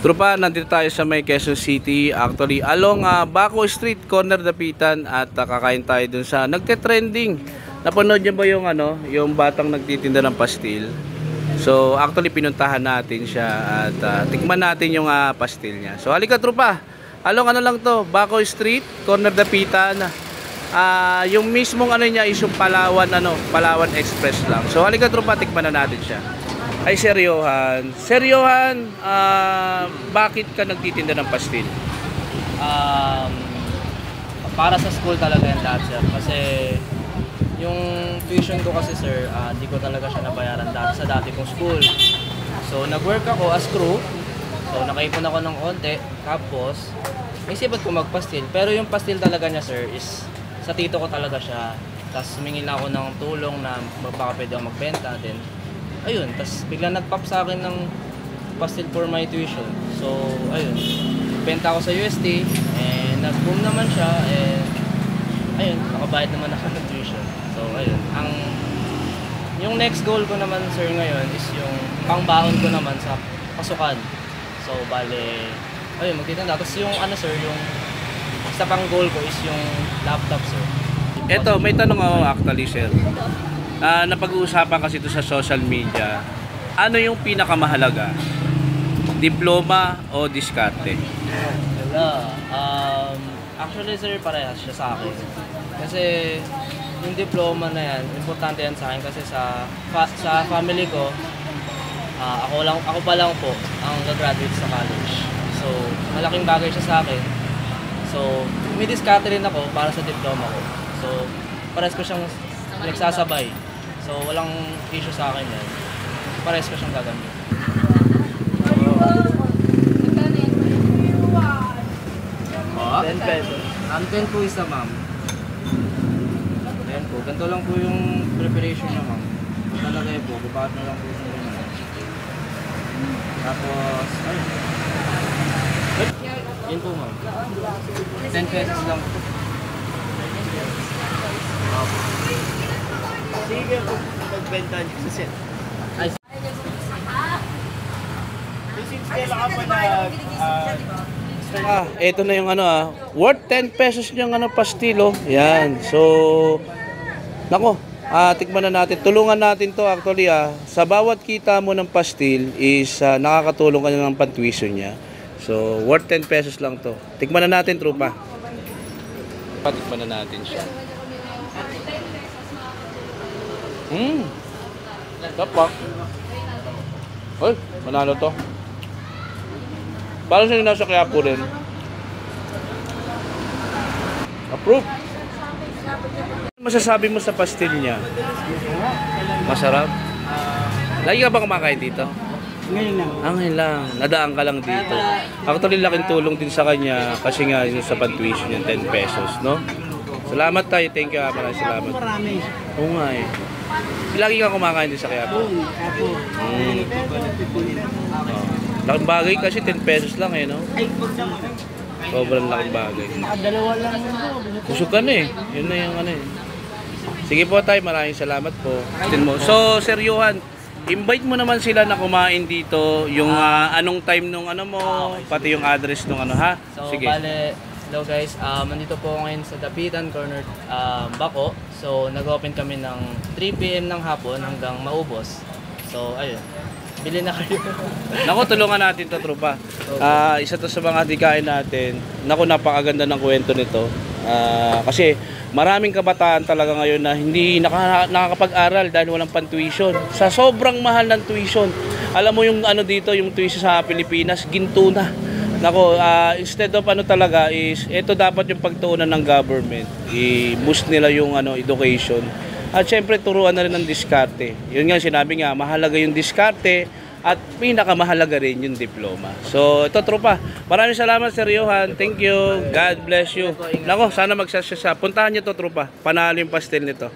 Tropa, nandito tayo sa may Quezon City. Actually, along Baco Street, corner Dapitan. At kakain tayo dun sa nagte-trending. Napanood niyo ba yung yung batang nagtitinda ng pastil? So, actually pinuntahan natin siya at tikman natin yung pastil niya. So, halika tropa. Along lang to, Baco Street, corner Dapitan. Yung mismong niya is yung Palawan Express lang. So, halika tropa, tikman na natin siya. Ay, Sir Johan. Sir Johan, bakit ka nagtitinda ng pastil? Para sa school talaga yan lahat, sir. Kasi yung tuition ko kasi, sir, di ko talaga siya nabayaran dati sa dati kong school. So, nag-work ako as crew. So, nakaipon ako ng konti. Tapos, naisipan ko magpastil. Pero yung pastil talaga niya, sir, is sa tito ko talaga siya. Tapos, humingin ako ng tulong na baka pwede ako magbenta. Then, ayun, tas bigla nag-pop sa akin ng pastil for my tuition. So, ayun, benta ako sa UST, and nag-boom naman siya, and ayun, nakabayad naman ako ng tuition. So, ayun, yung next goal ko naman, sir, ngayon is yung pangbaon ko naman sa pasukan. So, bale, ayun, magtitinda. Tapos yung sir, yung isa pang goal ko is yung laptop, sir. Eto, may tanong ako actually, sir. Napag-uusapan kasi ito sa social media. Ano yung pinakamahalaga? Diploma o diskarte? Wala. Actually, sir, parehas siya sa akin. Kasi yung diploma na yan, importante yan sa akin kasi sa family ko, ako pa lang po ang gagraduate sa college. So, malaking bagay siya sa akin. So, may diskarte rin ako para sa diploma ko. So, parehas ko siyang nagsasabay. So, walang issue sa akin yan. Parehas ko siyang gagamit. 10 pesos. 10 po isa, ma'am. 10 po. Ganito lang po yung preparation niya, ma'am. Nalagay po. Bubat na lang po sa ganyan. Tapos, ayun. Yun po, ma'am. 10 pesos lang po. Sige po, magbenta niyo sa set. Since kailan ka pa Ito na yung worth 10 pesos yung pastilo. Yan. So, nako, tikman na natin. Tulungan natin to actually. Sa bawat kita mo ng pastil is nakakatulong ka na ng pantuition niya. So, worth 10 pesos lang to. Tikman na natin, trupa. Tikman na natin siya. Tapak. Ay, manalo to. Parang siya nasa Quiapo rin. Approve. Masasabi mo sa pastil niya? Masarap? Lagi ka ba kumakain dito? Ngayon lang. Ngayon lang. Nadaan ka lang dito. Actually, laking tulong din sa kanya kasi nga yung sa pantuition yung 10 pesos, no? Salamat tayo. Thank you. Maraming salamat. Marami. Oo nga eh. Lagi ka kumakain din sa Quiapo? Apo. Laking bagay kasi 10 pesos lang eh, no? Ay, huwag naman. Sobrang laking bagay. Nakadalawa lang yun. Kusog ka na eh. Yun na yung Sige po tayo, maraming salamat po. So, Sir Johan, invite mo naman sila na kumain dito. Yung anong time nung mo, pati yung address nung ha? So, Sige. bale, hello guys, nandito po ngayon sa Dapitan, corner Baco. So, nag-open kami ng 3 PM ng hapon hanggang maubos. So, ayun. Bili na kayo. Naku, tulungan natin to, trupa. Isa to sa mga dikain natin. Naku, napakaganda ng kwento nito. Kasi maraming kabataan talaga ngayon na hindi nakakapag-aral dahil walang pan-tuition. Sa sobrang mahal ng tuition. Alam mo yung dito, yung tuition sa Pilipinas, ginto na. Nako, instead of talaga is ito dapat yung pagtuunan ng government. I-boost nila yung education. At syempre turuan na rin ng diskarte. Yun nga sinabi nga, mahalaga yung diskarte at pinakamahalaga rin yung diploma. So ito tropa, maraming salamat Sir Johan. Thank you. God bless you. Nako, sana magsasya. Puntahan niyo to tropa. Panalo yung pastel nito.